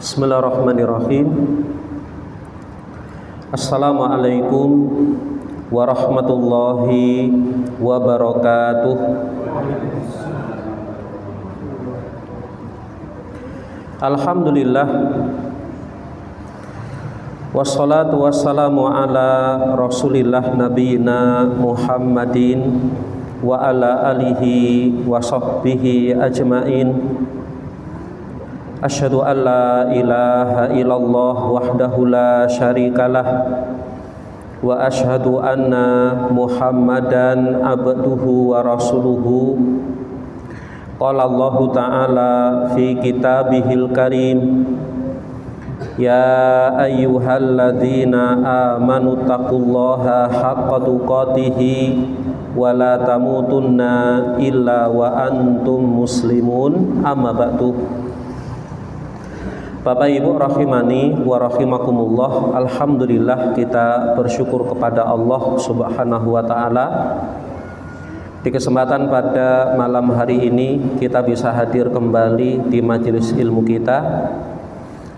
Bismillahirrahmanirrahim. Assalamualaikum warahmatullahi wabarakatuh. Alhamdulillah, wassalatu wassalamu ala rasulillah nabiyina Muhammadin wa ala alihi wa sahbihi ajmain. Asyhadu an la ilaha illallah wahdahu la syarikalah wa asyhadu anna Muhammadan abduhu wa rasuluhu. Qala Allah ta'ala fi kitabihil karim, ya ayyuhalladzina amanu taqullaha haqqa tuqatihi wa la tamutunna illa wa antum muslimun. Amma ba'du. Bapak Ibu rahimani wa rahimakumullah, alhamdulillah kita bersyukur kepada Allah Subhanahu wa taala. Di kesempatan pada malam hari ini kita bisa hadir kembali di majelis ilmu kita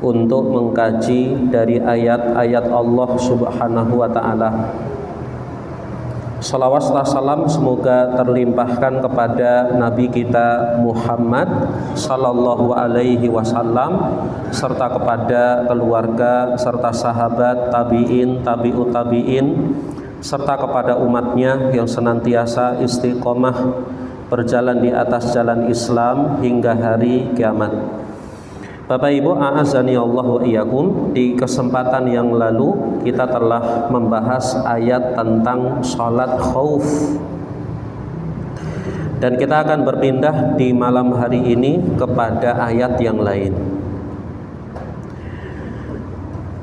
untuk mengkaji dari ayat-ayat Allah Subhanahu wa taala. Salawat serta salam semoga terlimpahkan kepada Nabi kita Muhammad sallallahu alaihi wasallam serta kepada keluarga serta sahabat, tabi'in, tabi'ut tabi'in serta kepada umatnya yang senantiasa istiqomah berjalan di atas jalan Islam hingga hari kiamat. Bapak Ibu, a'azani Allah wa iyyakum. Di kesempatan yang lalu kita telah membahas ayat tentang salat khauf, dan kita akan berpindah di malam hari ini kepada ayat yang lain.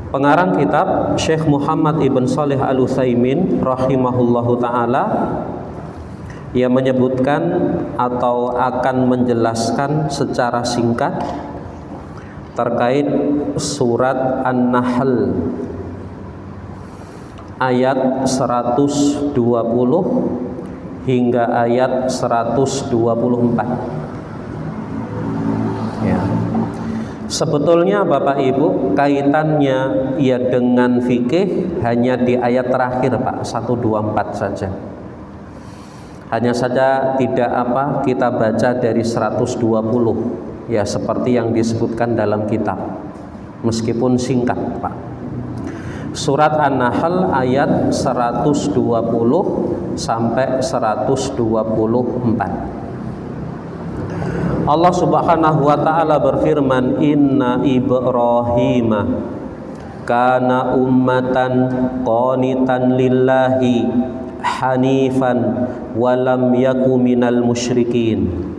Pengarang kitab Syekh Muhammad ibn Shalih Al-Utsaimin rahimahullahu ta'ala, ia menyebutkan atau akan menjelaskan secara singkat terkait surat An-Nahl ayat 120 hingga ayat 124. Ya. Sebetulnya Bapak Ibu, kaitannya ya dengan fikih hanya di ayat terakhir Pak, 124 saja. Hanya saja tidak kita baca dari 120. Ya, seperti yang disebutkan dalam kitab, meskipun singkat Pak. Surat An-Nahl ayat 120 sampai 124. Allah Subhanahu wa ta'ala berfirman, inna Ibrahima kana ummatan qanitan lillahi hanifan walam yaku minal musyrikin.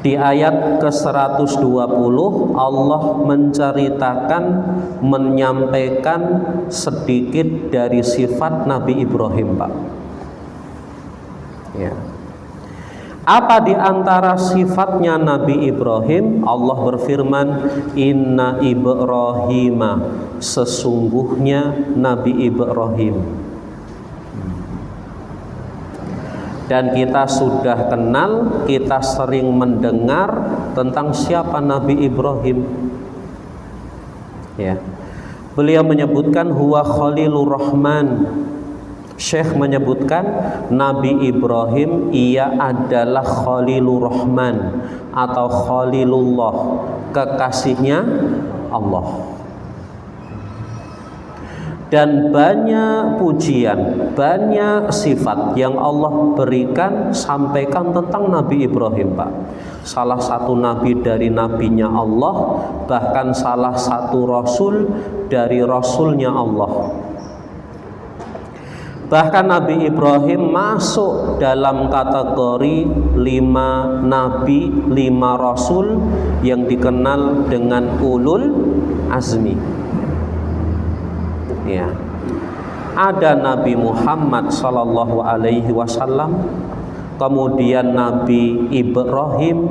Di ayat ke-120 Allah menceritakan, menyampaikan sedikit dari sifat Nabi Ibrahim Pak. Ya. Apa di antara sifatnya Nabi Ibrahim? Allah berfirman, inna Ibrahima, sesungguhnya Nabi Ibrahim. Dan kita sudah kenal, kita sering mendengar tentang siapa Nabi Ibrahim. Ya. Beliau menyebutkan huwa Khalilur Rahman. Syekh menyebutkan Nabi Ibrahim ia adalah Khalilur Rahman atau Khalilullah, kekasihnya Allah. Dan banyak pujian, banyak sifat yang Allah berikan, sampaikan tentang Nabi Ibrahim Pak. Salah satu nabi dari nabinya Allah, bahkan salah satu rasul dari rasulnya Allah. Bahkan Nabi Ibrahim masuk dalam kategori 5 nabi, 5 rasul yang dikenal dengan ulul azmi. Ya. Ada Nabi Muhammad sallallahu alaihi wasallam, kemudian Nabi Ibrahim,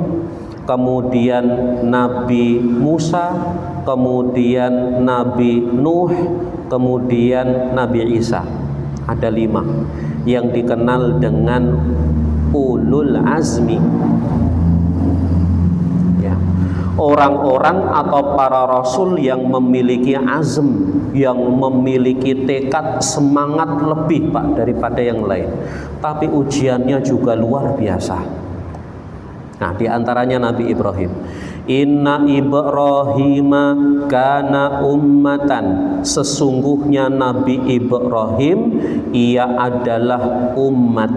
kemudian Nabi Musa, kemudian Nabi Nuh, kemudian Nabi Isa. Ada 5 yang dikenal dengan ulul azmi. Ya. orang-orang atau para rasul yang memiliki azm, yang memiliki tekad, semangat lebih Pak daripada yang lain. Tapi ujiannya juga luar biasa. Nah, diantaranya Nabi Ibrahim. Inna Ibrahima kana ummatan. Sesungguhnya Nabi Ibrahim ia adalah umat.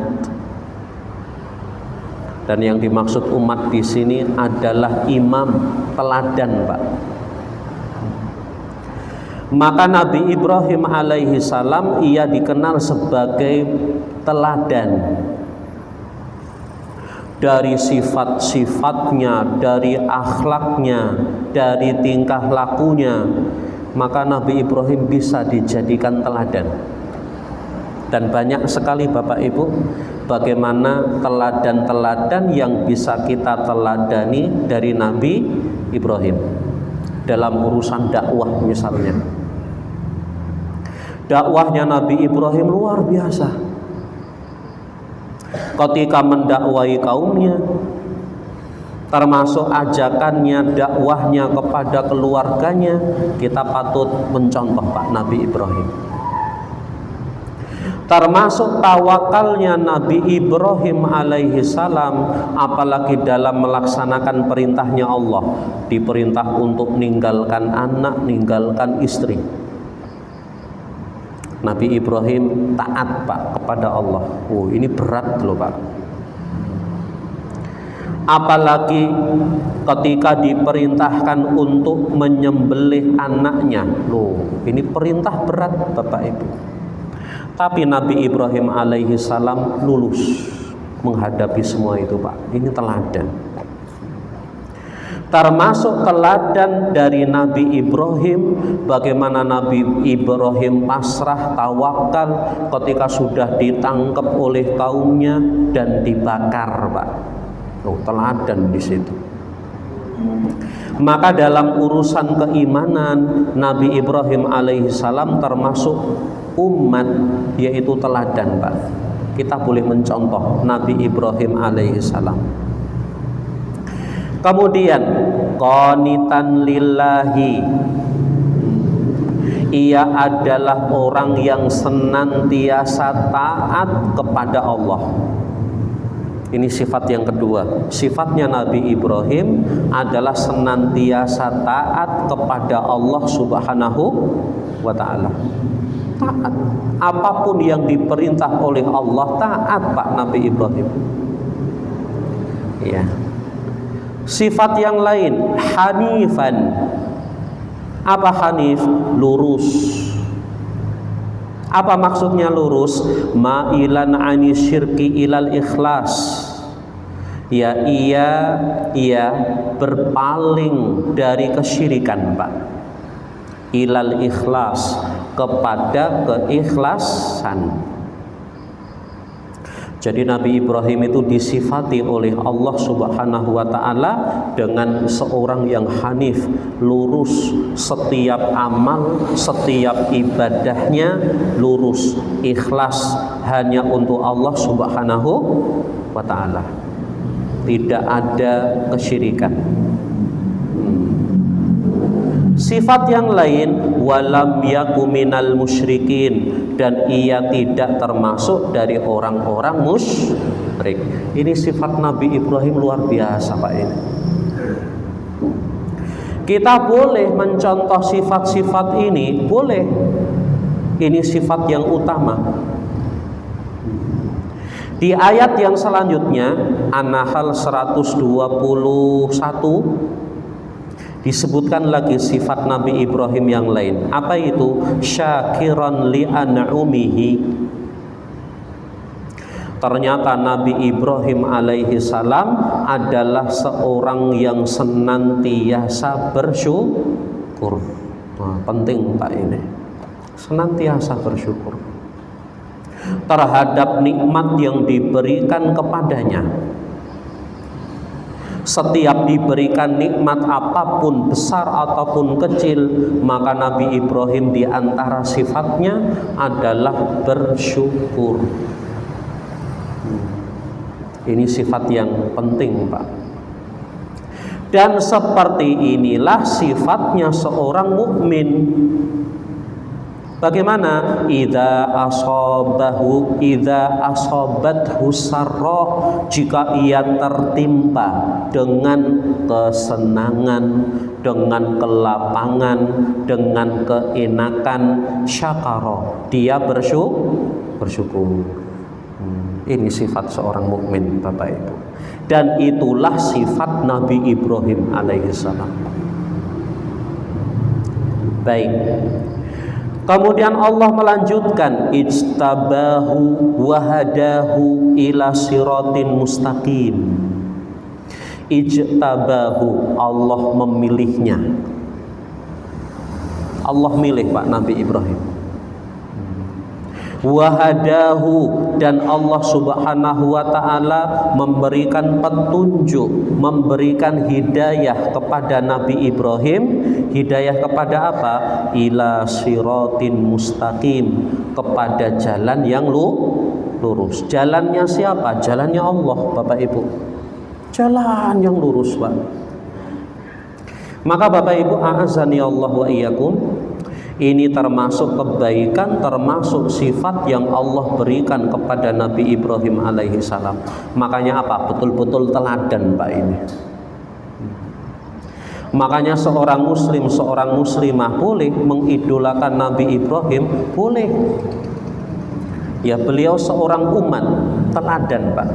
Dan yang dimaksud umat di sini adalah imam, teladan, Pak. Maka Nabi Ibrahim alaihi salam ia dikenal sebagai teladan. Dari sifat-sifatnya, dari akhlaknya, dari tingkah lakunya, maka Nabi Ibrahim bisa dijadikan teladan. Dan banyak sekali Bapak Ibu bagaimana teladan-teladan yang bisa kita teladani dari Nabi Ibrahim dalam urusan dakwah. Misalnya dakwahnya Nabi Ibrahim luar biasa. Ketika mendakwai kaumnya, termasuk ajakannya, dakwahnya kepada keluarganya, kita patut mencontoh Pak Nabi Ibrahim. Termasuk tawakalnya Nabi Ibrahim alaihi salam, apalagi dalam melaksanakan perintahnya Allah, diperintah untuk meninggalkan anak, meninggalkan istri. Nabi Ibrahim taat Pak kepada Allah. Oh, ini berat loh Pak. Apalagi ketika diperintahkan untuk menyembelih anaknya. Loh, ini perintah berat Bapak Ibu. Tapi Nabi Ibrahim alaihi salam lulus menghadapi semua itu Pak. Ini teladan. Termasuk teladan dari Nabi Ibrahim, bagaimana Nabi Ibrahim pasrah, tawakal ketika sudah ditangkap oleh kaumnya dan dibakar Pak. Oh, teladan di situ. Maka dalam urusan keimanan Nabi Ibrahim alaihi salam termasuk umat, yaitu teladan Pak. Kita boleh mencontoh Nabi Ibrahim alaihi salam. Kemudian qanitan lillahi, ia adalah orang yang senantiasa taat kepada Allah. Ini sifat yang kedua. Sifatnya Nabi Ibrahim adalah senantiasa taat kepada Allah Subhanahu wa ta'ala. Taat, apapun yang diperintah oleh Allah taat Pak Nabi Ibrahim. Ya. Sifat yang lain, hanifan. Apa hanif? Lurus. Apa maksudnya lurus? Ma'ilan ani syirki ilal ikhlas. Ya, ia berpaling dari kesyirikan Pak, ilal ikhlas, kepada keikhlasan. Jadi Nabi Ibrahim itu disifati oleh Allah Subhanahu wa ta'ala dengan seorang yang hanif, lurus, setiap amal, setiap ibadahnya lurus, ikhlas hanya untuk Allah Subhanahu wa ta'ala. Tidak ada kesyirikan. Sifat yang lain, walam yaku minal musyrikin, dan ia tidak termasuk dari orang-orang musyrik. Ini sifat Nabi Ibrahim luar biasa Pak ini. Kita boleh mencontoh sifat-sifat ini, boleh. Ini sifat yang utama. Di ayat yang selanjutnya, An-Nahl 121, disebutkan lagi sifat Nabi Ibrahim yang lain. Apa itu? Syakiran li an'umihi. Ternyata Nabi Ibrahim alaihi salam adalah seorang yang senantiasa bersyukur. Nah, penting Pak ini. Senantiasa bersyukur terhadap nikmat yang diberikan kepadanya. Setiap diberikan nikmat apapun, besar ataupun kecil, maka Nabi Ibrahim di antara sifatnya adalah bersyukur. Ini sifat yang penting Pak. Dan seperti inilah sifatnya seorang mukmin. Bagaimana? Idza asobathu sarra, jika ia tertimpa dengan kesenangan, dengan kelapangan, dengan keenakan, syakara, dia bersyukur. Ini sifat seorang mukmin, Bapak Ibu. Dan itulah sifat Nabi Ibrahim alaihissalam. Baik. Kemudian Allah melanjutkan, ijtabahu wahadahu ila siratin mustaqim. Ijtabahu, Allah memilihnya. Allah milih Pak Nabi Ibrahim. Wahadahu, dan Allah subhanahu wa ta'ala memberikan petunjuk, memberikan hidayah kepada Nabi Ibrahim. Hidayah kepada apa? Ila siratin mustaqim, kepada jalan yang lurus. Jalannya siapa? Jalannya Allah, Bapak Ibu. Jalan yang lurus, Pak. Maka Bapak Ibu, a'azani Allah wa iyyakum, ini termasuk kebaikan, termasuk sifat yang Allah berikan kepada Nabi Ibrahim alaihissalam. Makanya apa? Betul-betul teladan Pak ini. Makanya seorang muslim, seorang muslimah boleh mengidolakan Nabi Ibrahim, boleh. Ya, beliau seorang umat, teladan Pak.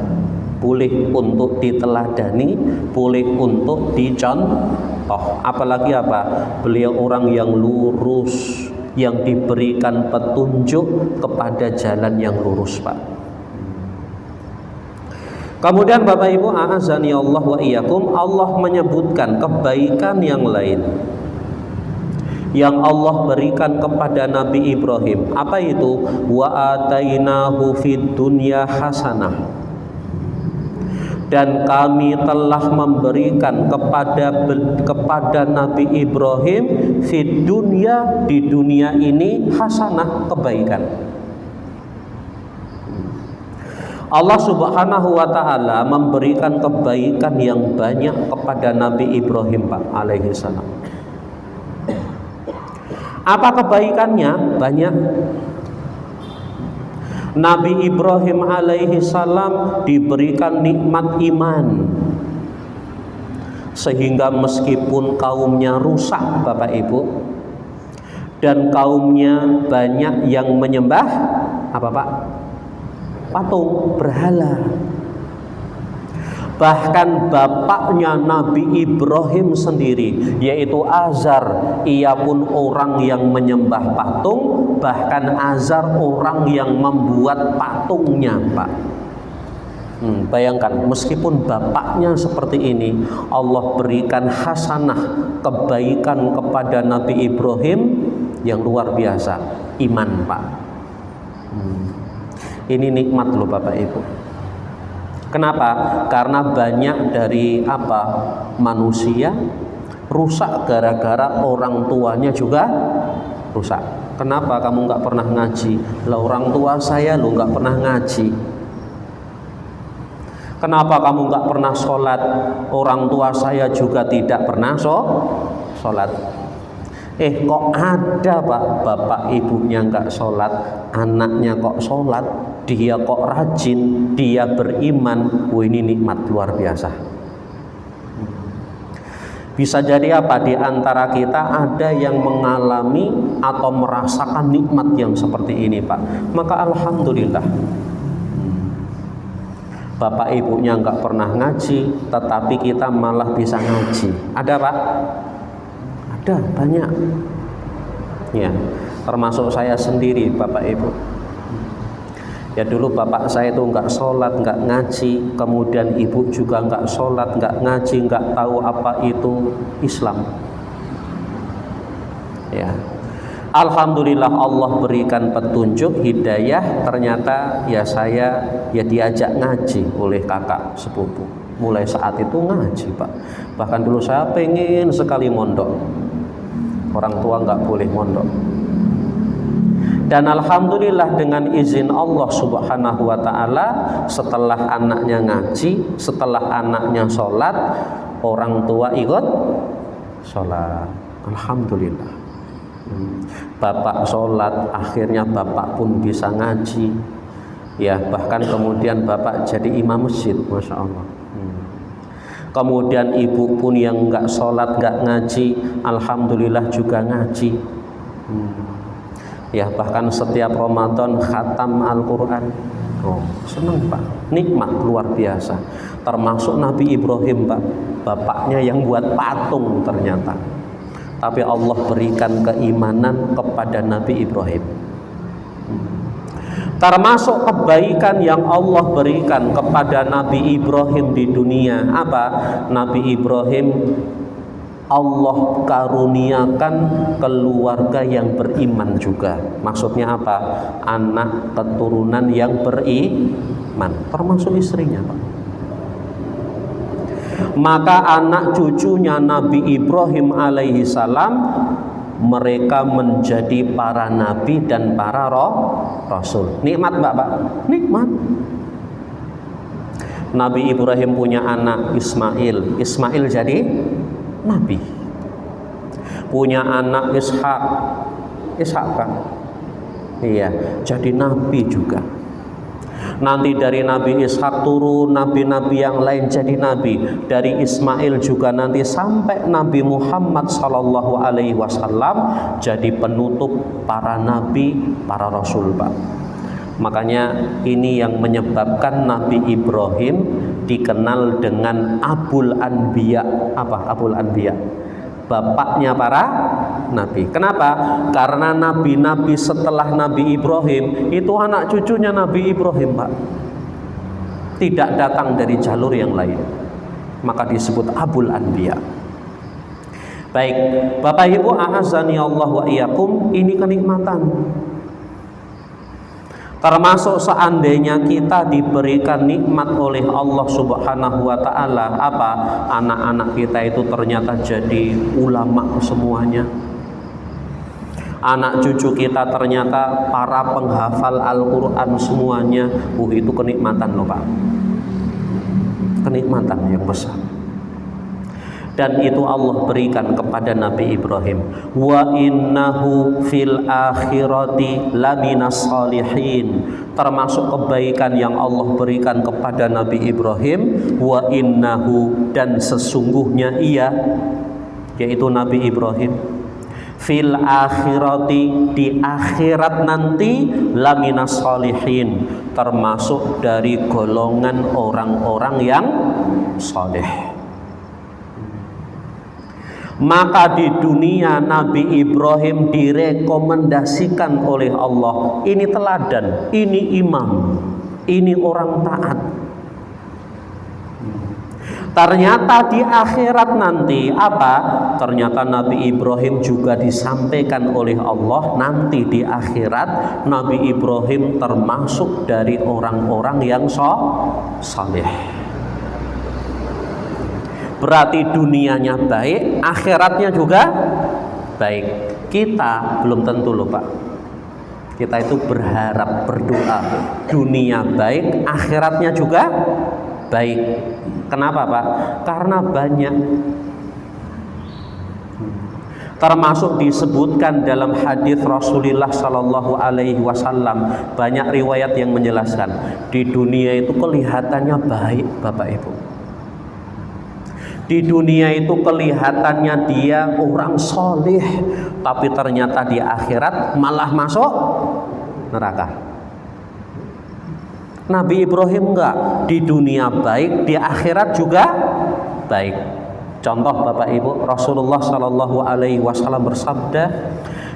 Boleh untuk diteladani, boleh untuk dicontoh. Apalagi apa? Beliau orang yang lurus, yang diberikan petunjuk kepada jalan yang lurus, Pak. Kemudian Bapak Ibu, a'azani Allah wa iyyakum, Allah menyebutkan kebaikan yang lain yang Allah berikan kepada Nabi Ibrahim. Apa itu? Wa atainahu fid dunya hasanah. Dan kami telah memberikan kepada Nabi Ibrahim fid dunya, di dunia ini, hasanah, kebaikan. Allah subhanahu wa ta'ala memberikan kebaikan yang banyak kepada Nabi Ibrahim Pak alaihi salam. Apa kebaikannya? Banyak. Nabi Ibrahim alaihi salam diberikan nikmat iman, sehingga meskipun kaumnya rusak Bapak Ibu, dan kaumnya banyak yang menyembah apa Pak? Patung, berhala. Bahkan bapaknya Nabi Ibrahim sendiri, yaitu Azar, ia pun orang yang menyembah patung. Bahkan Azar orang yang membuat patungnya Pak. Bayangkan, meskipun bapaknya seperti ini, Allah berikan hasanah, kebaikan kepada Nabi Ibrahim yang luar biasa, iman Pak. Ini nikmat loh Bapak Ibu. Kenapa? Karena banyak dari manusia rusak gara-gara orang tuanya juga rusak. Kenapa kamu nggak pernah ngaji? Lah orang tua saya lo nggak pernah ngaji. Kenapa kamu nggak pernah sholat? Orang tua saya juga tidak pernah sholat. Kok ada Pak, bapak ibunya nggak sholat, anaknya kok sholat, dia kok rajin, dia beriman. Ini nikmat luar biasa. Bisa jadi apa? Di antara kita ada yang mengalami atau merasakan nikmat yang seperti ini Pak. Maka alhamdulillah, bapak ibunya nggak pernah ngaji, tetapi kita malah bisa ngaji. Ada Pak? Ada, banyak. Ya, termasuk saya sendiri Bapak Ibu. Ya dulu bapak saya itu nggak sholat, nggak ngaji, kemudian ibu juga nggak sholat, nggak ngaji, nggak tahu apa itu Islam. Ya, alhamdulillah Allah berikan petunjuk, hidayah. Ternyata ya saya diajak ngaji oleh kakak sepupu. Mulai saat itu ngaji Pak. Bahkan dulu saya pengen sekali mondok, orang tua nggak boleh mondok. Dan alhamdulillah dengan izin Allah subhanahu wa ta'ala, setelah anaknya ngaji, setelah anaknya sholat, orang tua ikut sholat. Alhamdulillah. Bapak sholat, akhirnya bapak pun bisa ngaji. Ya, bahkan kemudian bapak jadi imam masjid, masya Allah. Kemudian ibu pun yang nggak sholat, nggak ngaji, alhamdulillah juga ngaji. Ya, bahkan setiap Ramadan khatam Al-Quran. Oh, senang Pak, nikmat luar biasa. Termasuk Nabi Ibrahim Pak, bapaknya yang buat patung ternyata. Tapi Allah berikan keimanan kepada Nabi Ibrahim. Termasuk kebaikan yang Allah berikan kepada Nabi Ibrahim di dunia apa? Nabi Ibrahim Allah karuniakan keluarga yang beriman juga. Maksudnya apa? Anak keturunan yang beriman, termasuk istrinya Pak. Maka anak cucunya Nabi Ibrahim alaihi salam mereka menjadi para nabi dan para rasul. Nikmat Bapak, nikmat. Nabi Ibrahim punya anak Ismail, Ismail jadi nabi. Punya anak Ishak, Ishak kan? Iya, jadi nabi juga. Nanti dari Nabi Ishak turun nabi-nabi yang lain jadi nabi. Dari Ismail juga nanti sampai Nabi Muhammad sallallahu alaihi wasallam jadi penutup para nabi, para rasul Pak. Makanya ini yang menyebabkan Nabi Ibrahim dikenal dengan Abul Anbiya. Apa Abul Anbiya? Bapaknya para nabi. Kenapa? Karena nabi-nabi setelah Nabi Ibrahim itu anak cucunya Nabi Ibrahim Pak, tidak datang dari jalur yang lain, maka disebut Abul Anbiya. Baik Bapak Ibu, a'azzani Allah wa iyyakum, ini kenikmatan. Termasuk seandainya kita diberikan nikmat oleh Allah Subhanahu wa Ta'ala, apa? Anak-anak kita itu ternyata jadi ulama semuanya. Anak cucu kita ternyata para penghafal Al-Quran semuanya. Itu kenikmatan loh Pak, kenikmatan yang besar. Dan itu Allah berikan kepada Nabi Ibrahim. Wa innahu fil akhirati laminas salihin. Termasuk kebaikan yang Allah berikan kepada Nabi Ibrahim. Wa innahu, dan sesungguhnya ia, yaitu Nabi Ibrahim, fil akhirati, di akhirat nanti, laminas salihin, termasuk dari golongan orang-orang yang saleh. Maka di dunia Nabi Ibrahim direkomendasikan oleh Allah, ini teladan, ini imam, ini orang taat. Ternyata di akhirat nanti apa? Ternyata Nabi Ibrahim juga disampaikan oleh Allah, nanti di akhirat Nabi Ibrahim termasuk dari orang-orang yang saleh. Berarti dunianya baik, akhiratnya juga baik. Kita belum tentu loh Pak. Kita itu berharap, berdoa dunia baik, akhiratnya juga baik. Kenapa Pak? Karena banyak. Termasuk disebutkan dalam hadis Rasulullah Sallallahu Alaihi Wasallam, banyak riwayat yang menjelaskan di dunia itu kelihatannya baik Bapak Ibu. Di dunia itu kelihatannya dia orang soleh, tapi ternyata di akhirat malah masuk neraka. Nabi Ibrahim enggak, di dunia baik, di akhirat juga baik. Contoh Bapak Ibu, Rasulullah Sallallahu Alaihi Wasallam bersabda,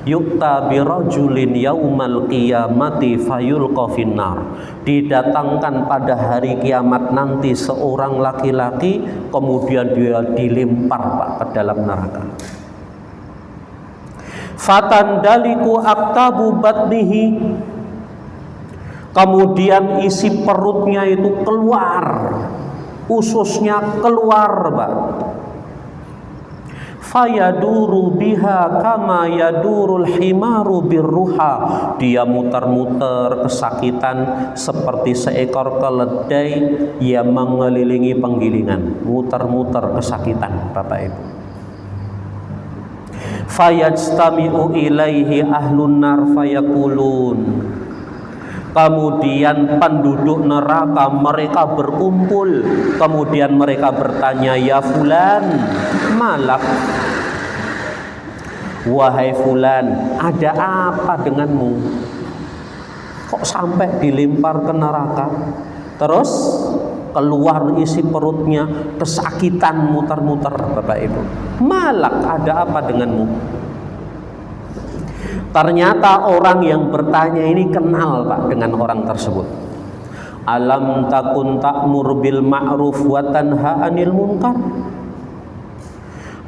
yu'ta birajulin yaumal qiyamati fayulqa finnar. Didatangkan pada hari kiamat nanti seorang laki-laki, kemudian dia dilempar Pak ke dalam neraka. Fatandaliku aktabu batnihi, kemudian isi perutnya itu keluar, ususnya keluar Pak. fayaduru biha kama yadurul himaru birruha, dia muter-muter kesakitan seperti seekor keledai yang mengelilingi penggilingan, muter-muter kesakitan Bapak Ibu. Fayajtami'u ilaihi ahlun nar fayaqulun, kemudian penduduk neraka mereka berkumpul, kemudian mereka bertanya, ya fulan, malak, wahai fulan, ada apa denganmu? Kok sampai dilempar ke neraka? Terus keluar isi perutnya kesakitan muter-muter Bapak Ibu. Malak, ada apa denganmu? Ternyata orang yang bertanya ini kenal Pak dengan orang tersebut. Alam takun ta'mur bil ma'ruf wa tanha 'anil munkar.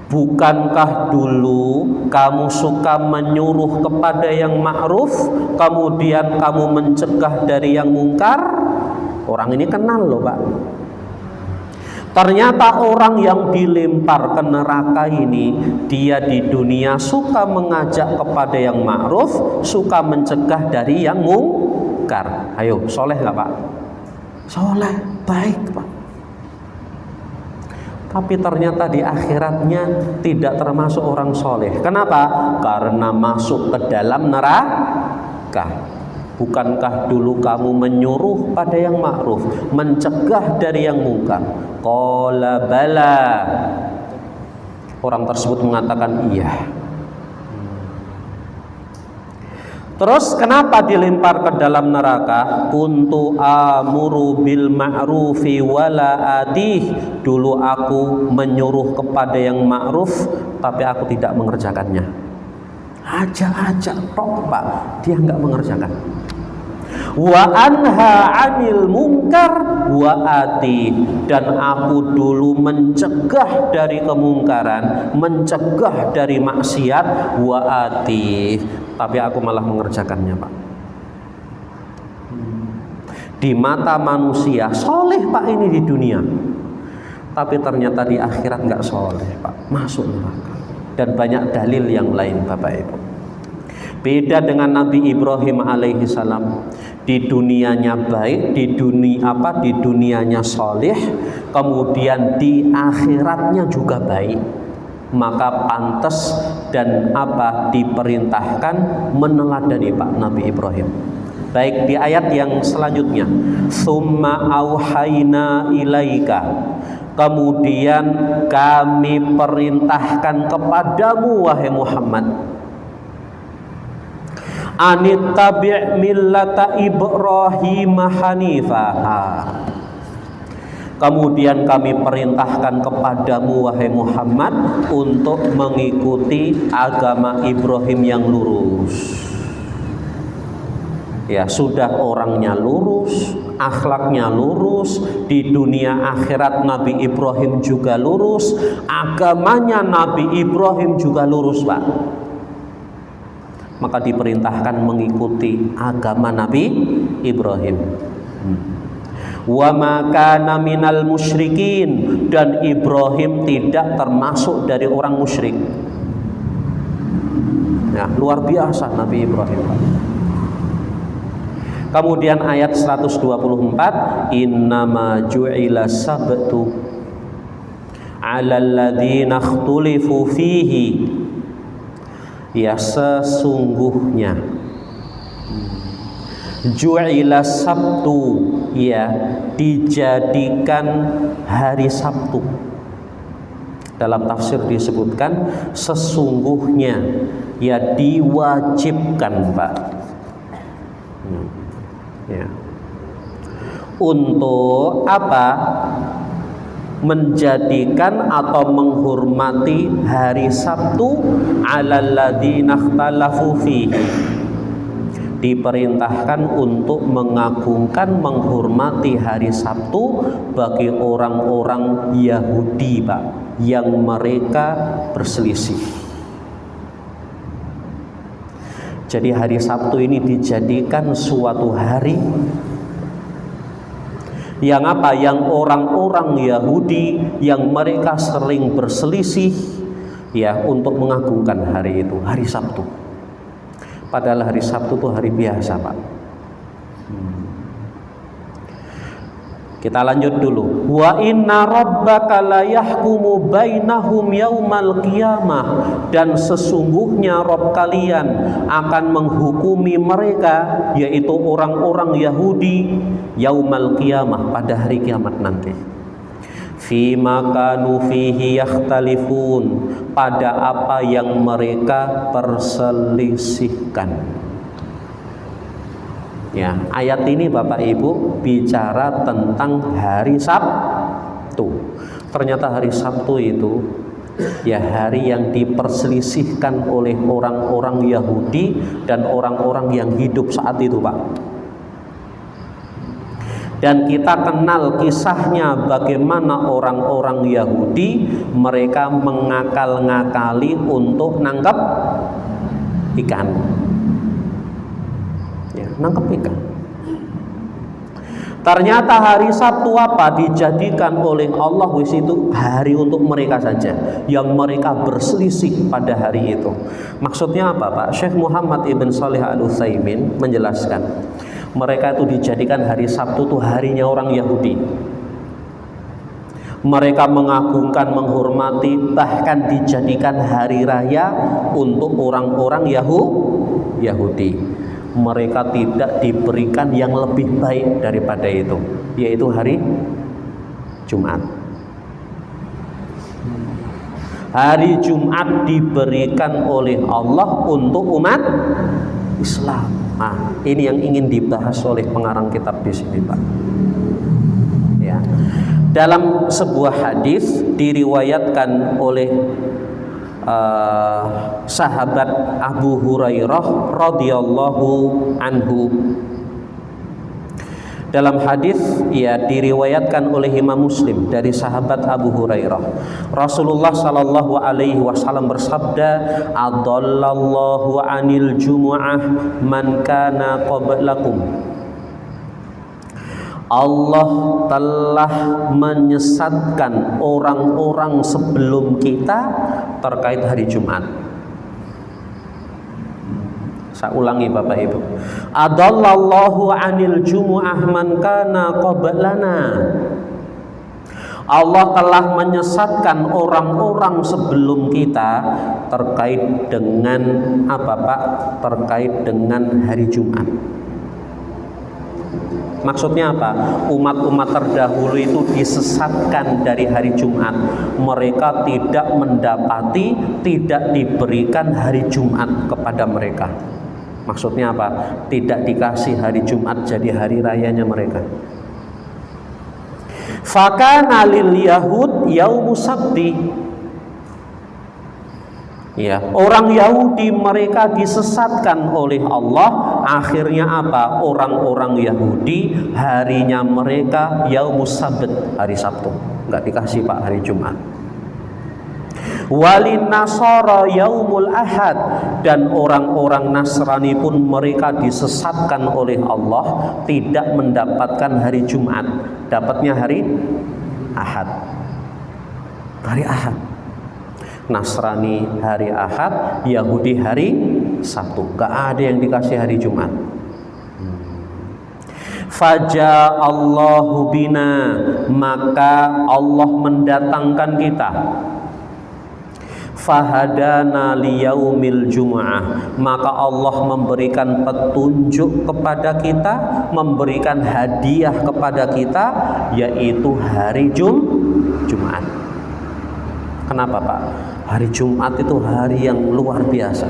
Bukankah dulu kamu suka menyuruh kepada yang ma'ruf, kemudian kamu mencegah dari yang mungkar? Orang ini kenal loh Pak. Ternyata orang yang dilempar ke neraka ini, dia di dunia suka mengajak kepada yang ma'ruf, suka mencegah dari yang mungkar. Ayo, soleh gak Pak? Soleh, baik Pak. Tapi ternyata di akhiratnya tidak termasuk orang soleh. Kenapa? Karena masuk ke dalam neraka. Bukankah dulu kamu menyuruh pada yang ma'ruf, mencegah dari yang mungkar? Qala bala. Orang tersebut mengatakan iya. Terus kenapa dilempar ke dalam neraka? Kuntu amuru bil ma'rufi wala atih. Dulu aku menyuruh kepada yang ma'ruf, tapi aku tidak mengerjakannya. Ajak-ajak tok Pak, dia nggak mengerjakan. Wa anha 'anil munkar wa ati, dan aku dulu mencegah dari kemungkaran, mencegah dari maksiat, wa ati, tapi aku malah mengerjakannya Pak. Di mata manusia soleh Pak ini di dunia, tapi ternyata di akhirat nggak soleh Pak, masuk neraka. Dan banyak dalil yang lain Bapak Ibu. Beda dengan Nabi Ibrahim alaihi salam, di dunianya baik, di dunianya soleh, kemudian di akhiratnya juga baik, maka pantas dan diperintahkan meneladani Pak Nabi Ibrahim. Baik, di ayat yang selanjutnya, summa auhayna ilaika, kemudian kami perintahkan kepadamu wahai Muhammad, anittabi' millata Ibrahim hanifah. Kemudian kami perintahkan kepadamu wahai Muhammad untuk mengikuti agama Ibrahim yang lurus. Ya, sudah orangnya lurus, akhlaknya lurus, di dunia akhirat Nabi Ibrahim juga lurus, agamanya Nabi Ibrahim juga lurus Pak. Maka diperintahkan mengikuti agama Nabi Ibrahim. Wa ma kana minal musyrikin, dan Ibrahim tidak termasuk dari orang musyrik. Ya, luar biasa Nabi Ibrahim. Kemudian ayat 124, innama ju'ila sabtu 'alal ladzina ikhtulifu fihi. Ya, sesungguhnya ju'ila sabtu, ya, dijadikan hari Sabtu. Dalam tafsir disebutkan sesungguhnya, ya, diwajibkan Pak, ya, untuk apa? Menjadikan atau menghormati hari Sabtu, 'alal ladzina ikhtalafu fihi, diperintahkan untuk mengagungkan, menghormati hari Sabtu bagi orang-orang Yahudi Pak, yang mereka berselisih. Jadi hari Sabtu ini dijadikan suatu hari yang apa? Yang orang-orang Yahudi yang mereka sering berselisih, ya untuk mengagungkan hari itu, hari Sabtu. Padahal hari Sabtu itu hari biasa, Pak. Kita lanjut dulu. Wa inna rabbaka la yahkumu bainahum yaumal qiyamah, dan sesungguhnya Rabb kalian akan menghukumi mereka, yaitu orang-orang Yahudi, yaumal qiyamah, pada hari kiamat nanti. Fima kanu fihi yakhtalifun, pada apa yang mereka perselisihkan. Ya, ayat ini Bapak Ibu bicara tentang hari Sabtu. Ternyata hari Sabtu itu ya hari yang diperselisihkan oleh orang-orang Yahudi dan orang-orang yang hidup saat itu, Pak. Dan kita kenal kisahnya bagaimana orang-orang Yahudi mereka mengakal-ngakali untuk nangkep ikan. Ya, nangkep ikan. Ternyata hari Sabtu apa dijadikan oleh Allah itu hari untuk mereka saja, yang mereka berselisih pada hari itu. Maksudnya apa, Pak? Syekh Muhammad Ibn Shalih Al-Utsaimin menjelaskan, mereka itu dijadikan hari Sabtu itu harinya orang Yahudi. Mereka mengagungkan, menghormati, bahkan dijadikan hari raya untuk orang-orang Yahudi. Mereka tidak diberikan yang lebih baik daripada itu, yaitu hari Jumat. Hari Jumat diberikan oleh Allah untuk umat Islam. Nah, ini yang ingin dibahas oleh pengarang kitab di sini, Pak. Ya. Dalam sebuah hadis diriwayatkan oleh sahabat Abu Hurairah radhiyallahu anhu. Dalam hadis ya diriwayatkan oleh Imam Muslim dari sahabat Abu Hurairah, Rasulullah sallallahu alaihi wasallam bersabda, "Adallallahu 'anil jumu'ah man kana qablakum." Allah telah menyesatkan orang-orang sebelum kita terkait hari Jumat. Saya ulangi Bapak Ibu. Adallallahu 'anil jumu'ah man kana qablana. Allah telah menyesatkan orang-orang sebelum kita terkait dengan apa, Pak? Terkait dengan hari Jumat. Maksudnya apa? Umat-umat terdahulu itu disesatkan dari hari Jumat. Mereka tidak mendapati, tidak diberikan hari Jumat kepada mereka. Maksudnya apa? Tidak dikasih hari Jumat jadi hari rayanya mereka. Fakana lil yahud yaumus sabti. Ya, orang Yahudi mereka disesatkan oleh Allah. Akhirnya apa? Orang-orang Yahudi harinya mereka yaumus sabt, hari Sabtu. Enggak dikasih Pak hari Jumat. Walin nasara yaumul ahad, dan orang-orang Nasrani pun mereka disesatkan oleh Allah, tidak mendapatkan hari Jumat, dapatnya hari Ahad. Hari Ahad. Nasrani hari Ahad, Yahudi hari Sabtu. Gak ada yang dikasih hari Jumat. Faja Allahu bina, maka Allah mendatangkan kita. Fahadana liyaumil jumu'ah, maka Allah memberikan petunjuk kepada kita, memberikan hadiah kepada kita, yaitu hari Jumat. Kenapa, Pak? Hari Jumat itu hari yang luar biasa.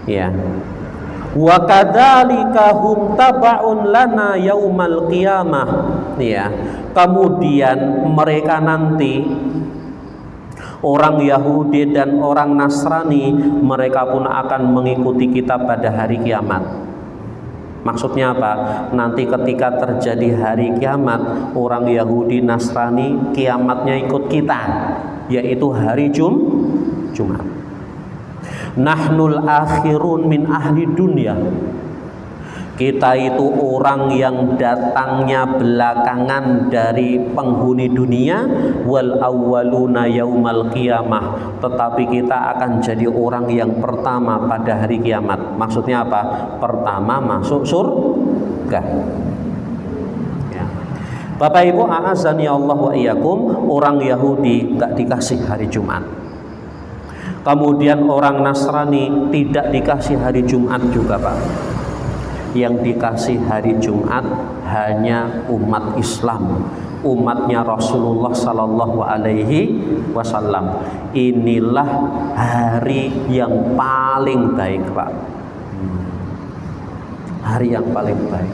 Ya. Wa kadzalika hum taba'un lana yaumal qiyamah. Ya. Kemudian mereka nanti orang Yahudi dan orang Nasrani, mereka pun akan mengikuti kita pada hari kiamat. Maksudnya apa? Nanti ketika terjadi hari kiamat, orang Yahudi Nasrani kiamatnya ikut kita, yaitu hari Jumat. Nahnul akhirun min ahli dunia. Kita itu orang yang datangnya belakangan dari penghuni dunia, wal awwaluna yaumal qiyamah, tetapi kita akan jadi orang yang pertama pada hari kiamat. Maksudnya apa? Pertama masuk surga. Ya. Bapak Ibu, a'azani Allah wa iyyakum, orang Yahudi nggak dikasih hari Jumat. Kemudian orang Nasrani tidak dikasih hari Jumat juga, Pak. Yang dikasih hari Jumat hanya umat Islam, umatnya Rasulullah Sallallahu Alaihi Wasallam. Inilah hari yang paling baik, Pak. Hari yang paling baik.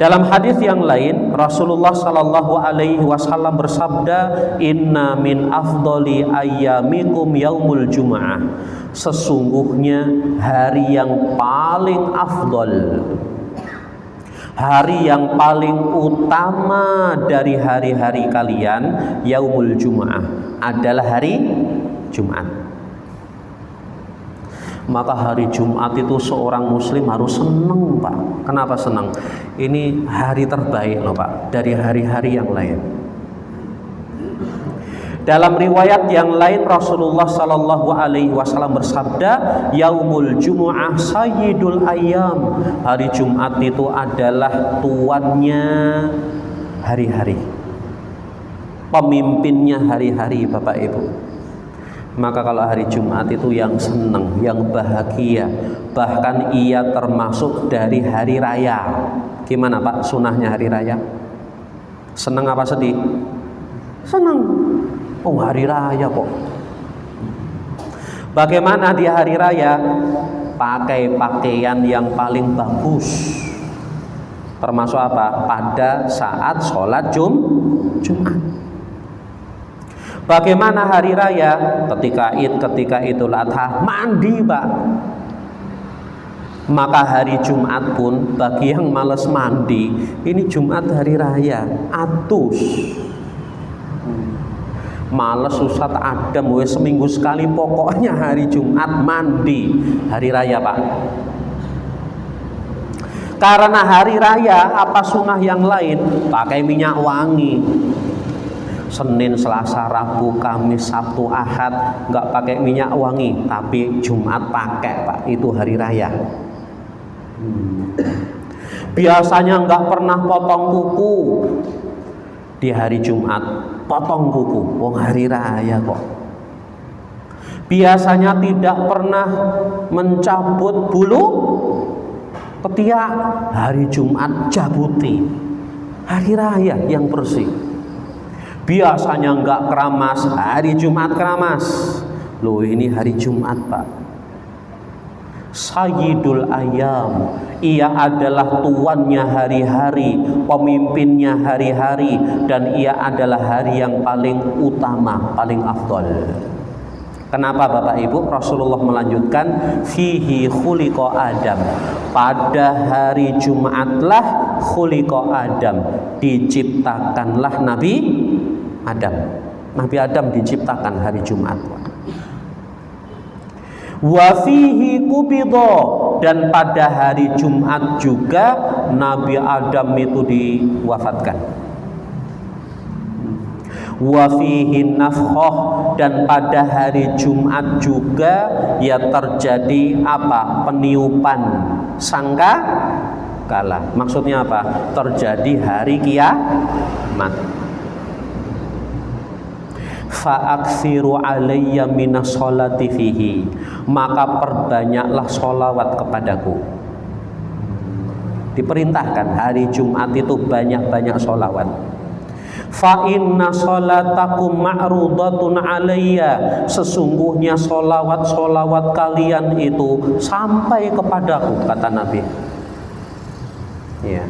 Dalam hadis yang lain, Rasulullah Sallallahu Alaihi Wasallam bersabda, Inna min afdoli ayyamikum yaumul jum'ah. Sesungguhnya hari yang paling afdol, hari yang paling utama dari hari-hari kalian, yaumul jum'ah, adalah hari Jumat. Maka hari Jumat itu seorang muslim harus senang, Pak. Kenapa senang? Ini hari terbaik loh, Pak, dari hari-hari yang lain. Dalam riwayat yang lain, Rasulullah Sallallahu Alaihi Wasallam bersabda, Yaumul Jumu'ah Sayyidul Ayyam. Hari Jumat itu adalah tuannya hari-hari, pemimpinnya hari-hari, Bapak Ibu. Maka kalau hari Jumat itu yang senang, yang bahagia, bahkan ia termasuk dari hari raya. Gimana, Pak, sunahnya hari raya? Senang apa sedih? Senang. Oh, hari raya kok. Bagaimana di hari raya? Pakai pakaian yang paling bagus. Termasuk apa? Pada saat sholat Jumat. Bagaimana hari raya? Ketika Id, ketika Idul Adha, mandi, Pak. Maka hari Jumat pun bagi yang males mandi, ini Jumat hari raya, atus. Males Ustaz Adam, seminggu sekali pokoknya hari Jumat mandi, hari raya, Pak. Karena hari raya, apa sunnah yang lain? Pakai minyak wangi. Senin, Selasa, Rabu, Kamis, Sabtu, Ahad nggak pakai minyak wangi, tapi Jumat pakai, Pak. Itu hari raya. Biasanya nggak pernah potong kuku, di hari Jumat potong kuku, wong hari raya kok. Biasanya tidak pernah mencabut bulu ketiak, hari Jumat jabuti, hari raya yang bersih. Biasanya enggak keramas, hari Jumat keramas. Loh, ini hari Jumat, Pak. Sayyidul Ayyam, ia adalah tuannya hari-hari, pemimpinnya hari-hari, dan ia adalah hari yang paling utama, paling afdol. Kenapa, Bapak Ibu? Rasulullah melanjutkan, fihi khuliqa Adam. Pada hari Jumatlah khuliqa Adam, diciptakanlah Nabi Adam. Nabi Adam diciptakan hari Jumat. Wa fihi qubidha, dan pada hari Jumat juga Nabi Adam itu diwafatkan. Wa fihi nafkhah, dan pada hari Jumat juga ya terjadi apa? Peniupan sangka kala. Maksudnya apa? Terjadi hari kiamat. Fa'aksiru alayya minas sholati fihi, maka perbanyaklah sholawat kepadaku. Diperintahkan hari Jumat itu banyak-banyak sholawat. Fa inna sholatakum ma'rudatun alayya, sesungguhnya sholawat-sholawat kalian itu sampai kepadaku, kata Nabi. Ya.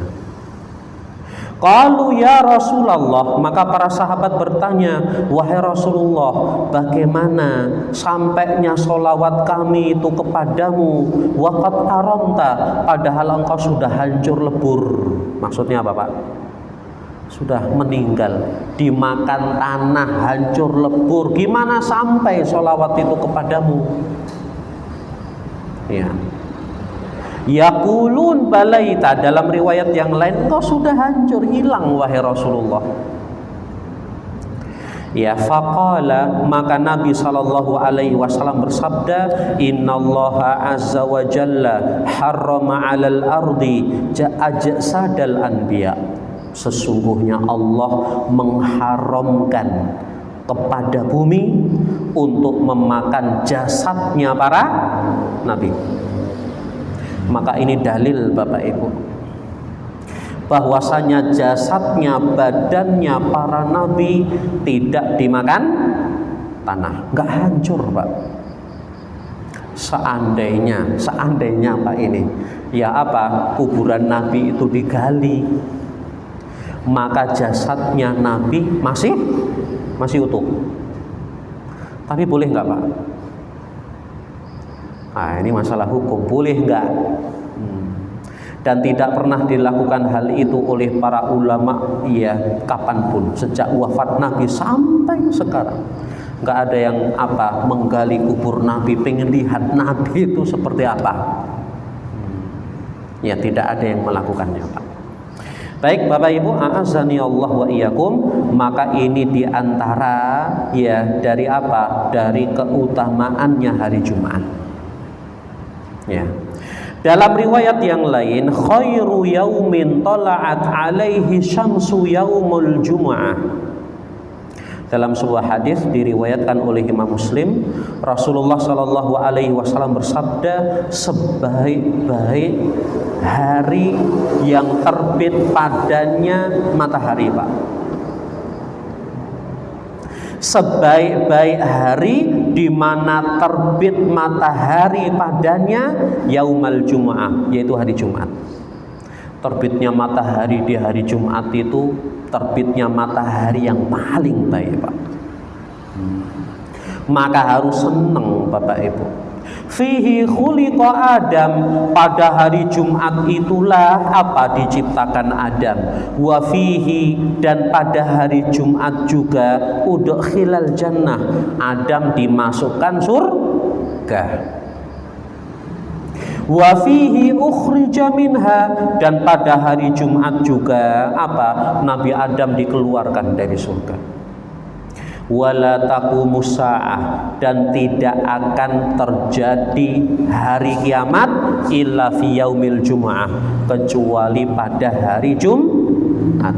Qalu ya Rasulullah, maka para sahabat bertanya, wahai Rasulullah, bagaimana sampainya sholawat kami itu kepadamu? Waqad aramta, padahal engkau sudah hancur lebur. Maksudnya apa, Pak? Sudah meninggal, dimakan tanah, hancur lebur. Gimana sampai sholawat itu kepadamu? Ya. Yaqulun balaita, dalam riwayat yang lain engkau sudah hancur, hilang wahai Rasulullah. Ya, faqala, maka Nabi sallallahu alaihi wasallam bersabda, innallaha azza wa jalla harrama 'alal ardi ajsadal anbiya. Sesungguhnya Allah mengharamkan kepada bumi untuk memakan jasadnya para nabi. Maka ini dalil Bapak Ibu bahwasanya jasadnya, badannya para nabi tidak dimakan tanah, nggak hancur Pak. Seandainya Pak ini, ya apa, kuburan nabi itu digali, maka jasadnya nabi masih utuh. Tapi boleh nggak Pak? Nah, ini masalah hukum, boleh nggak? Dan tidak pernah dilakukan hal itu oleh para ulama, ya kapanpun, sejak wafat Nabi sampai sekarang. Nggak ada yang menggali kubur Nabi, pengen lihat Nabi itu seperti apa. Ya, tidak ada yang melakukannya Pak. Baik Bapak Ibu, a'azani Allah wa iyyakum, maka ini diantara ya dari apa? Dari keutamaannya hari Jumat. Ya. Dalam riwayat yang lain, khairu yaumin tala'at alaihi syamsu yaumul jumu'ah. Dalam sebuah hadis diriwayatkan oleh Imam Muslim, Rasulullah Shallallahu alaihi wasallam bersabda, sebaik-baik hari yang terbit padanya matahari, Pak. Sebaik-baik hari di mana terbit matahari padanya yaumal jumu'ah, yaitu hari Jumat. Terbitnya matahari di hari Jumat itu terbitnya matahari yang paling baik, Pak. Maka harus senang Bapak Ibu. Fihi khuliqa Adam, pada hari Jumat itulah diciptakan Adam. Wa fihi, dan pada hari Jumat juga udkhilal jannah, Adam dimasukkan surga. Wa fihi ukhrija minha, dan pada hari Jumat juga Nabi Adam dikeluarkan dari surga. Wala taqumus saah, dan tidak akan terjadi hari kiamat illa fi yaumil jumu'ah, kecuali pada hari Jumat.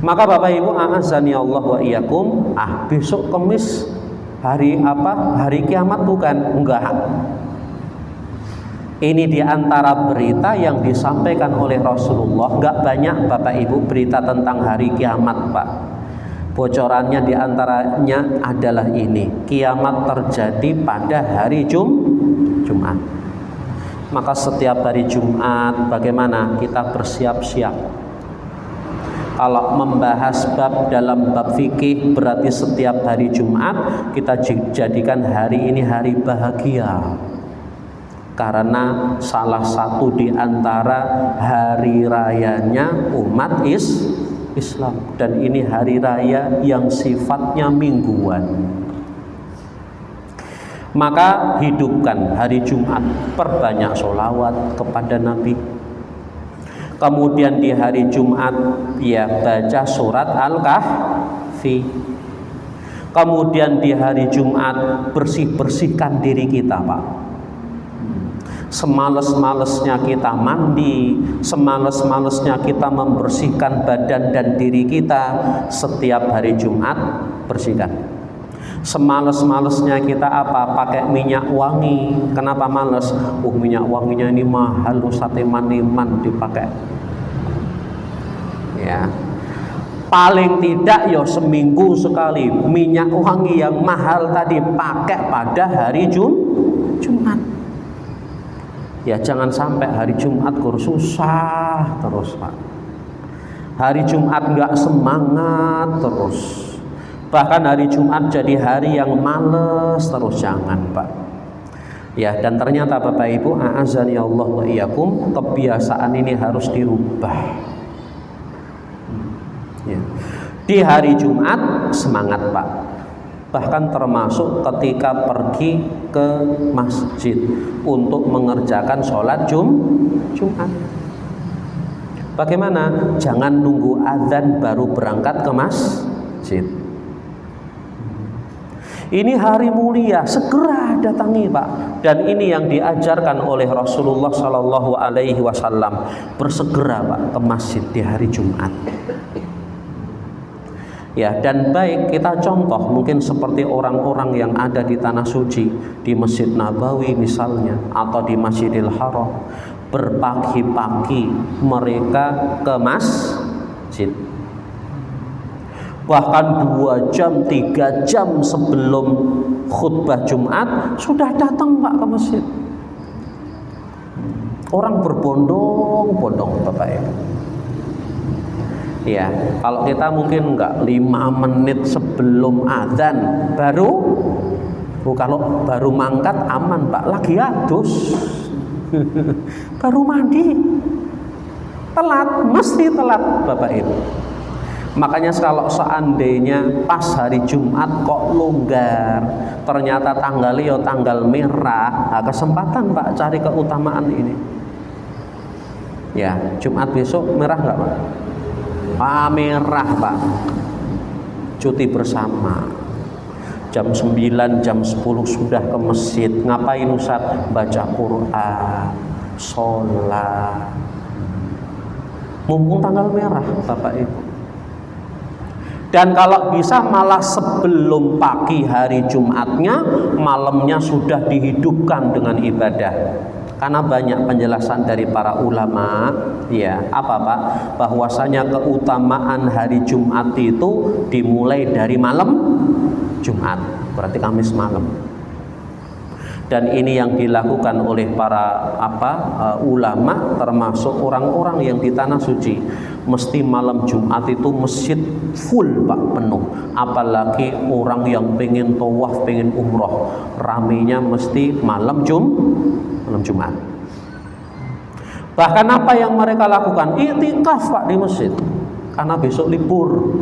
Maka Bapak Ibu, a'azani Allah wa iyyakum, besok Kamis hari hari kiamat bukan? Enggak. Ini diantara berita yang disampaikan oleh Rasulullah. Enggak banyak Bapak Ibu berita tentang hari kiamat, Pak. Bocorannya diantaranya adalah ini, kiamat terjadi pada hari Jumat. Maka setiap hari Jumat bagaimana kita bersiap-siap. Kalau membahas bab dalam bab fikih, berarti setiap hari Jumat kita jadikan hari ini hari bahagia, karena salah satu di antara hari rayanya umat Islam, dan ini hari raya yang sifatnya mingguan. Maka hidupkan hari Jumat, perbanyak sholawat kepada Nabi. Kemudian di hari Jumat ya baca surat Al-Kahfi. Kemudian di hari Jumat bersihkan diri kita, Pak. Semales-malesnya kita mandi, semales-malesnya kita membersihkan badan dan diri kita, setiap hari Jumat bersihkan. Semales-malesnya kita pakai minyak wangi. Kenapa males? Minyak wanginya ini mahal, Ustaz, iman dipakai. Ya. Paling tidak ya seminggu sekali minyak wangi yang mahal tadi pakai pada hari Jumat. Ya jangan sampai hari Jumat susah terus, Pak. Hari Jumat nggak semangat terus. Bahkan hari Jumat jadi hari yang males terus, jangan, Pak. Ya, dan ternyata Bapak Ibu, a'azani Allah wa iyyakum, kebiasaan ini harus dirubah. Ya. Di hari Jumat semangat, Pak. bahkan termasuk ketika pergi ke masjid untuk mengerjakan sholat Jumat. Bagaimana? Jangan nunggu azan baru berangkat ke masjid. Ini hari mulia, segera datangi Pak. Dan ini yang diajarkan oleh Rasulullah Sallallahu Alaihi Wasallam, bersegera Pak ke masjid di hari Jumat. Ya, dan baik kita contoh mungkin seperti orang-orang yang ada di tanah suci, di Masjid Nabawi misalnya, atau di Masjidil Haram, berpagi-pagi mereka ke masjid. Bahkan 2 jam, 3 jam sebelum khutbah Jumat sudah datang Pak ke masjid. Orang berbondong-bondong Bapak Ibu. Ya, kalau kita mungkin enggak 5 menit sebelum azan kalau baru mangkat aman Pak, lagi adus. Baru mandi. Telat, mesti telat Bapak Ibu. Makanya kalau seandainya pas hari Jumat kok longgar, ternyata tanggalnya tanggal merah, kesempatan Pak cari keutamaan ini. Ya, Jumat besok merah enggak Pak? Merah Pak. Cuti bersama. Jam 9, jam 10 sudah ke masjid. Ngapain Ustaz? Baca Quran, sholat. Mumpung tanggal merah Bapak Ibu. Dan kalau bisa malah sebelum pagi hari Jumatnya, malamnya sudah dihidupkan dengan ibadah. Karena banyak penjelasan dari para ulama, ya, apa Pak? Bahwasanya keutamaan hari Jumat itu dimulai dari malam Jumat, berarti Kamis malam. Dan ini yang dilakukan oleh para ulama, termasuk orang-orang yang di tanah suci. Mesti malam Jumat itu masjid full Pak, penuh. Apalagi orang yang pengen tawaf, pengen umroh, ramenya mesti malam Jumat. Bahkan apa yang mereka lakukan? Iktikaf Pak di masjid, karena besok libur.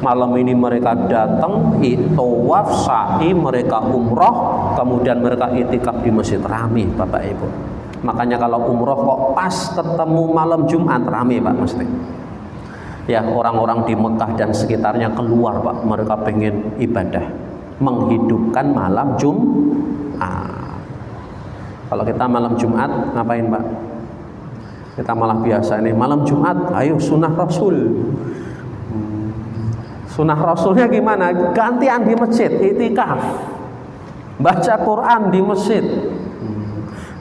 Malam ini mereka datang, tawaf, sa'i, mereka umroh, kemudian mereka iktikaf di masjid. Rame Bapak Ibu. Makanya kalau umroh kok pas ketemu malam Jumat, rame Pak mesti. Ya, orang-orang di Mekah dan sekitarnya keluar Pak, mereka pengen ibadah, menghidupkan malam Jumat. Kalau kita malam Jumat ngapain Pak? Kita malah biasa nih malam Jumat, ayo sunnah Rasul. Sunnah Rasulnya gimana? Gantian di masjid, iktikaf, baca Quran di masjid.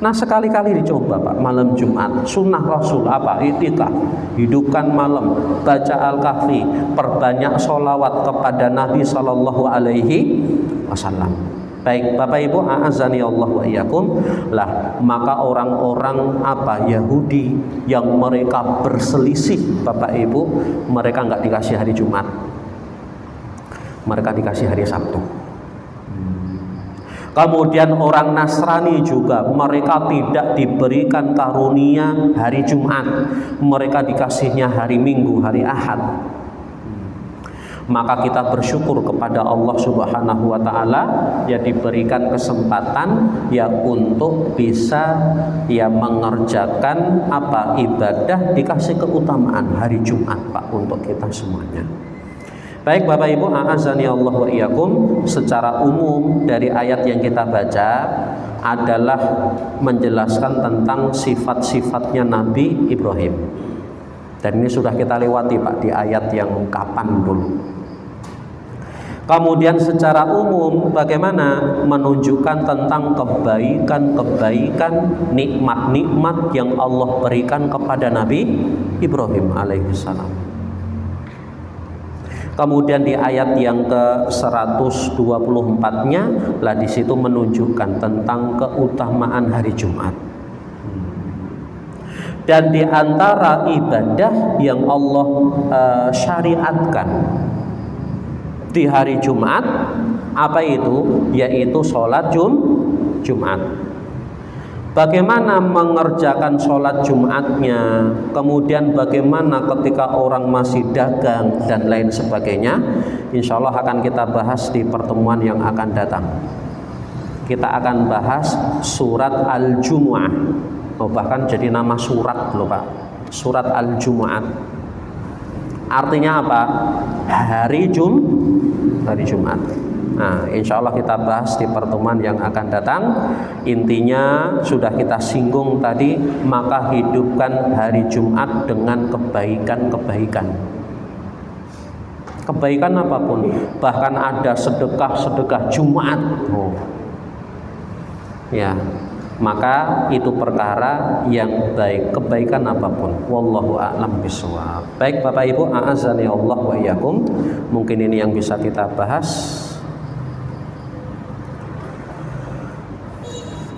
Nah sekali-kali dicoba Pak, malam Jumat, sunnah Rasul apa? Iktikaf, hidupkan malam, baca Al-Kahfi, perbanyak sholawat kepada Nabi Sallallahu Alaihi Wasallam. Baik Bapak Ibu, a'azani Allah wa iyyakum. Lah, maka orang-orang Yahudi yang mereka berselisih Bapak Ibu, mereka nggak dikasih hari Jumat, mereka dikasih hari Sabtu. Kemudian orang Nasrani juga, mereka tidak diberikan karunia hari Jumat, mereka dikasihnya hari Minggu, hari Ahad. Maka kita bersyukur kepada Allah Subhanahu wa taala ya diberikan kesempatan ya untuk bisa ya mengerjakan ibadah, dikasih keutamaan hari Jumat Pak untuk kita semuanya. Baik Bapak Ibu, a'azani Allah wa iyyakum, secara umum dari ayat yang kita baca adalah menjelaskan tentang sifat-sifatnya Nabi Ibrahim. Dan ini sudah kita lewati Pak di ayat yang kapan dulu. Kemudian secara umum bagaimana menunjukkan tentang kebaikan-kebaikan, nikmat-nikmat yang Allah berikan kepada Nabi Ibrahim alaihissalam. Kemudian di ayat yang ke-124-nya lah di situ menunjukkan tentang keutamaan hari Jumat. Dan di antara ibadah yang Allah syariatkan di hari Jumat apa itu? Yaitu sholat Jumat. Bagaimana mengerjakan sholat Jumatnya, kemudian bagaimana ketika orang masih dagang dan lain sebagainya, insya Allah akan kita bahas di pertemuan yang akan datang. Kita akan bahas surat Al-Jumu'ah. Bahkan jadi nama surat loh Pak, surat Al-Jumu'ah. Artinya apa? Hari Jumat. Nah, insya Allah kita bahas di pertemuan yang akan datang. Intinya sudah kita singgung tadi, maka hidupkan hari Jumat dengan kebaikan-kebaikan. Kebaikan apapun, bahkan ada sedekah Jumat. Ya, maka itu perkara yang baik, kebaikan apapun. Wallahu a'lam bishawab. Baik Bapak Ibu, a'azani Allah wa iyyakum. Mungkin ini yang bisa kita bahas.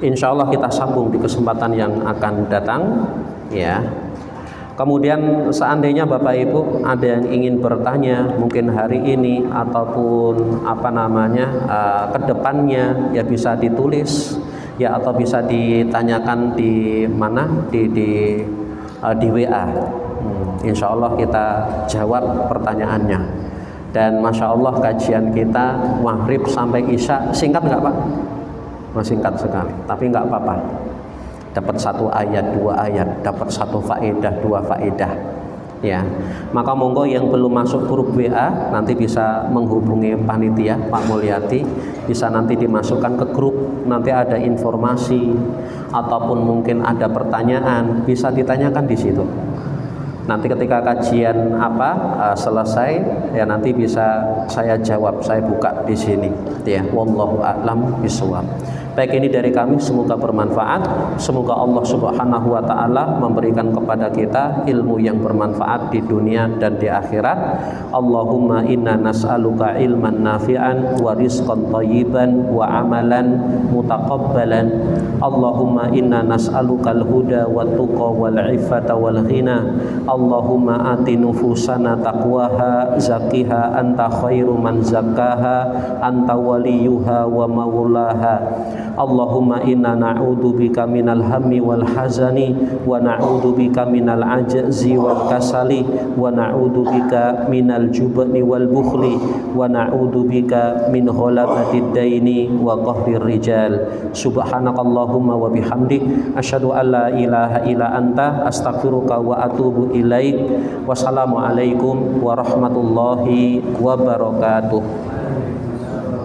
Insya Allah kita sambung di kesempatan yang akan datang, ya. Kemudian seandainya Bapak Ibu ada yang ingin bertanya, mungkin hari ini ataupun kedepannya, ya bisa ditulis, ya, atau bisa ditanyakan di mana, di WA. Insya Allah kita jawab pertanyaannya. Dan Masya Allah kajian kita maghrib sampai isya, singkat nggak Pak? Singkat sekali, tapi nggak apa-apa. Dapat 1 ayat, 2 ayat, dapat 1 faedah, 2 faedah. Ya, maka monggo yang belum masuk grup WA nanti bisa menghubungi panitia Pak Mulyati, bisa nanti dimasukkan ke grup. Nanti ada informasi ataupun mungkin ada pertanyaan bisa ditanyakan di situ. Nanti ketika kajian selesai, ya nanti bisa saya jawab, saya buka di sini. Ya, wallahu a'lam bishawab. Baik, ini dari kami, semoga bermanfaat. Semoga Allah Subhanahu wa taala memberikan kepada kita ilmu yang bermanfaat di dunia dan di akhirat. Allahumma inna nas'aluka ilman nafi'an wa rizqan thayyiban wa amalan mutaqabbalan. Allahumma inna nas'aluka al-huda wat tuqa wal 'iffata wal ghina. Allahumma ati nufusana taqwaha zakiha anta khairu man zakkaha anta waliyuha wa maulaha. Allahumma inna na'udzubika minal hammi wal hazani wa na'udzubika minal ajzi wal kasali wa na'udzubika minal jubni wal bukhli wa na'udzubika min ghalabatid daini wa qahrir rijal. Subhanakallahumma wa bihamdik asyhadu an la ilaha illa anta astaghfiruka wa atubu ilaik. Wassalamualaikum warahmatullahi wabarakatuh.